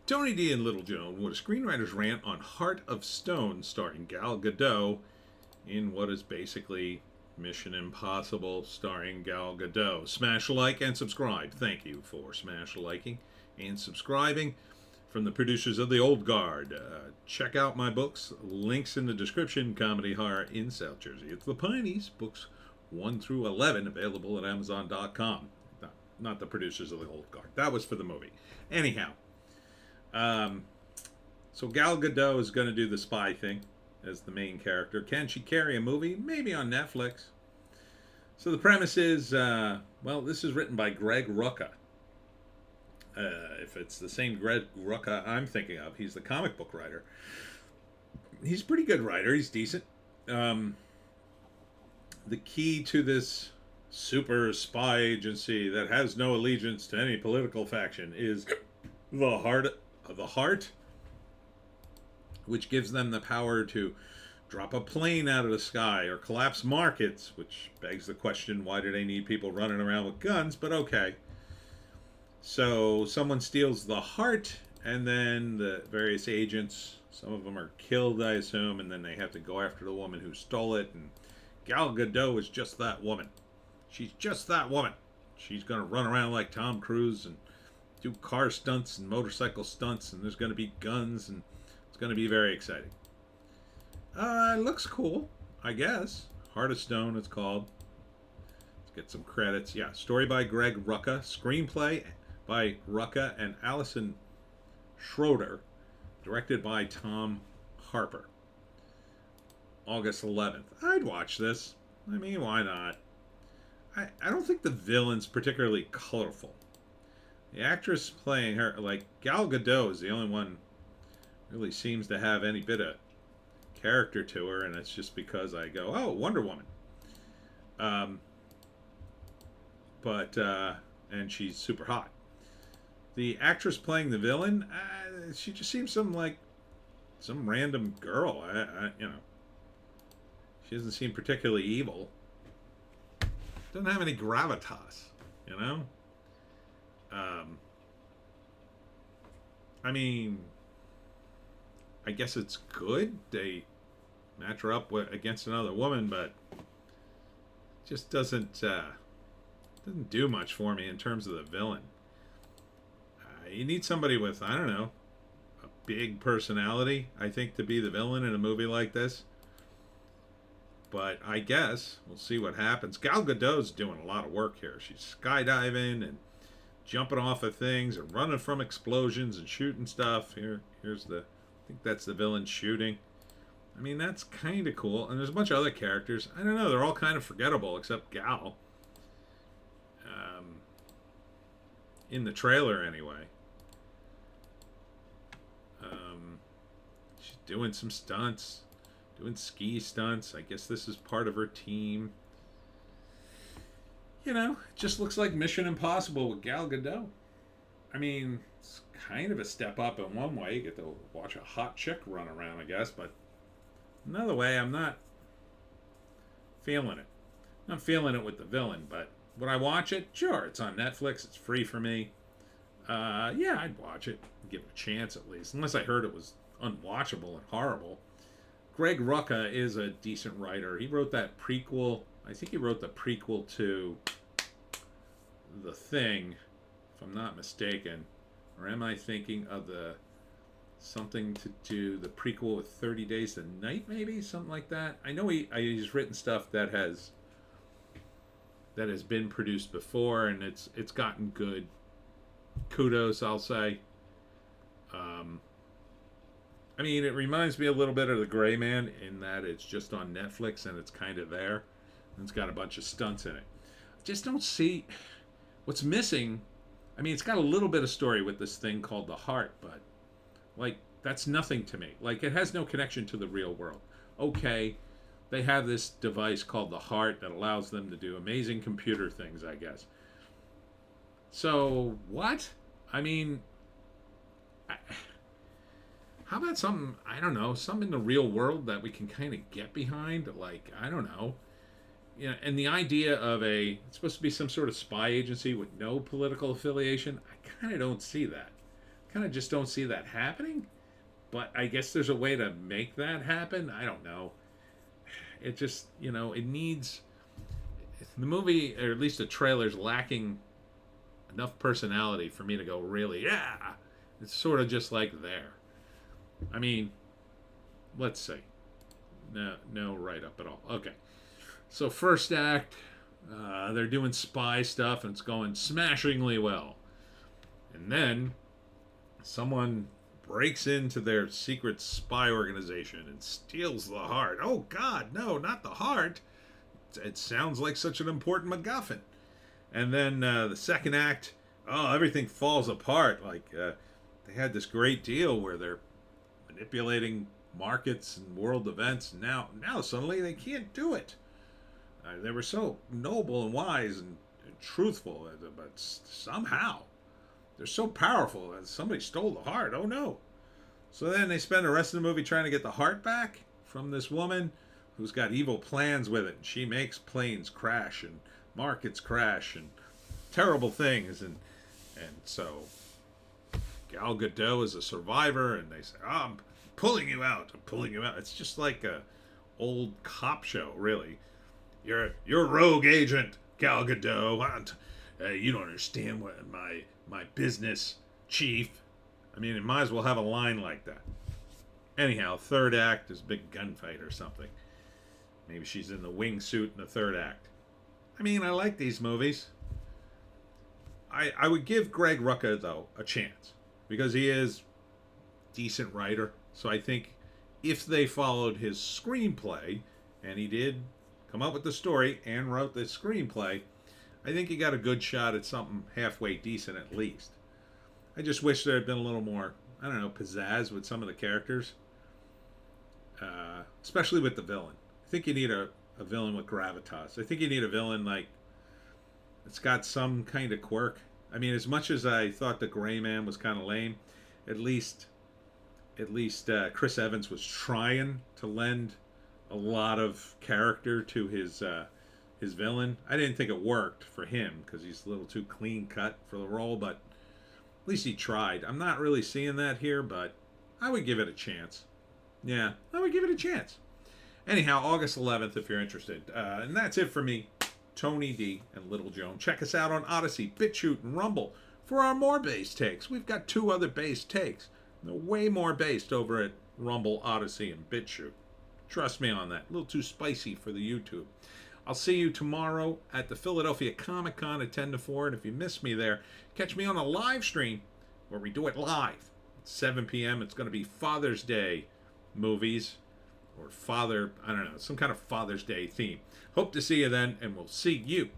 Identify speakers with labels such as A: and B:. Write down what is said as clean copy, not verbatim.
A: Tony D and Little Joan with a screenwriter's rant on Heart of Stone, starring Gal Gadot, in what is basically Mission Impossible, starring Gal Gadot. Smash a like and subscribe. Thank you for smash liking and subscribing. From the producers of The Old Guard, check out my books. Links in the description. Comedy horror in South Jersey. It's the Pineys, books 1 through 11, available at Amazon.com. Not the producers of The Old Guard. That was for the movie. Anyhow. So Gal Gadot is going to do the spy thing as the main character. Can she carry a movie? Maybe on Netflix. So the premise is, this is written by Greg Rucka. If it's the same Greg Rucka I'm thinking of, he's the comic book writer. He's a pretty good writer. He's decent. The key to this super spy agency that has no allegiance to any political faction is the heart, which gives them the power to drop a plane out of the sky or collapse markets, which begs the question, why do they need people running around with guns? But okay. So someone steals the heart, and then the various agents, some of them are killed, I assume, and then they have to go after the woman who stole it. And Gal Gadot is just that woman. She's just that woman. She's going to run around like Tom Cruise and do car stunts and motorcycle stunts, and there's going to be guns, and it's going to be very exciting. It looks cool, I guess. Heart of Stone, it's called. Let's get some credits. Yeah, story by Greg Rucka, screenplay by Rucka and Allison Schroeder, directed by Tom Harper. August 11th. I'd watch this. I mean, why not? I don't think the villain's particularly colorful. The actress playing her, like Gal Gadot, is the only one really seems to have any bit of character to her, and it's just because I go, oh, Wonder Woman. And she's super hot. The actress playing the villain, she just seems some random girl. She doesn't seem particularly evil. Doesn't have any gravitas, I mean, I guess it's good they match her up against another woman, but it just doesn't do much for me in terms of the villain. You need somebody with, I don't know, a big personality, I think, to be the villain in a movie like this. But I guess we'll see what happens. Gal Gadot's doing a lot of work here. She's skydiving and jumping off of things and running from explosions and shooting stuff. Here's I think that's the villain shooting. I mean, that's kind of cool. And there's a bunch of other characters. I don't know. They're all kind of forgettable except Gal. In the trailer, anyway. She's doing some stunts. Doing ski stunts. I guess this is part of her team. It just looks like Mission Impossible with Gal Gadot. I mean, it's kind of a step up in one way. You get to watch a hot chick run around, I guess. But another way, I'm not feeling it. I'm not feeling it with the villain. But would I watch it? Sure, it's on Netflix. It's free for me. Yeah, I'd watch it. Give it a chance at least. Unless I heard it was unwatchable and horrible. Greg Rucka is a decent writer. He wrote that prequel. I think he wrote the prequel to The Thing, if I'm not mistaken. Or am I thinking of the prequel with 30 Days to Night, maybe? Something like that. I know he's written stuff that has been produced before, and it's gotten good kudos, I'll say. I mean, it reminds me a little bit of The Gray Man in that it's just on Netflix and it's kind of there. And it's got a bunch of stunts in it. I just don't see what's missing. I mean, it's got a little bit of story with this thing called the heart, but, that's nothing to me. It has no connection to the real world. Okay, they have this device called the heart that allows them to do amazing computer things, I guess. So, what? I mean, how about something, I don't know, something in the real world that we can kind of get behind? I don't know. And the idea of it's supposed to be some sort of spy agency with no political affiliation, I kind of don't see that. kind of just don't see that happening. But I guess there's a way to make that happen. I don't know. It just, it needs the movie, or at least the trailer's lacking enough personality for me to go, really, yeah. It's sort of just like there. I mean, let's see. No write up at all. Okay. So first act, they're doing spy stuff and it's going smashingly well. And then someone breaks into their secret spy organization and steals the heart. Oh God, no, not the heart. It sounds like such an important MacGuffin. And then the second act, everything falls apart. Like they had this great deal where they're manipulating markets and world events. And now suddenly they can't do it. They were so noble and wise and truthful, but somehow they're so powerful that somebody stole the heart. Oh no. So then they spend the rest of the movie trying to get the heart back from this woman who's got evil plans with it. And she makes planes crash and markets crash and terrible things. And so Gal Gadot is a survivor, and they say, I'm pulling you out. I'm pulling you out. It's just like a old cop show, really. You're a rogue agent, Gal Gadot. You don't understand what my business, chief. I mean, it might as well have a line like that. Anyhow, third act is a big gunfight or something. Maybe she's in the wingsuit in the third act. I mean, I like these movies. I would give Greg Rucka, though, a chance. Because he is a decent writer. So I think if they followed his screenplay, and he did come up with the story and wrote the screenplay, I think he got a good shot at something halfway decent at least. I just wish there had been a little more, I don't know, pizzazz with some of the characters. Especially with the villain. I think you need a villain with gravitas. I think you need a villain like it's got some kind of quirk. I mean, as much as I thought the Gray Man was kind of lame, at least Chris Evans was trying to lend a lot of character to his villain. I didn't think it worked for him because he's a little too clean cut for the role, but at least he tried. I'm not really seeing that here, but I would give it a chance. Yeah, I would give it a chance. Anyhow, August 11th, if you're interested. And that's it for me, Tony D and Little Joan. Check us out on Odysee, Bitchute, and Rumble for our more bass takes. We've got 2 other bass takes. They're way more based over at Rumble, Odysee, and Bitchute. Trust me on that. A little too spicy for the YouTube. I'll see you tomorrow at the Philadelphia Comic Con at 10 to 4. And if you miss me there, catch me on a live stream where we do it live. At 7 p.m. It's going to be Father's Day movies. Or some kind of Father's Day theme. Hope to see you then, and we'll see you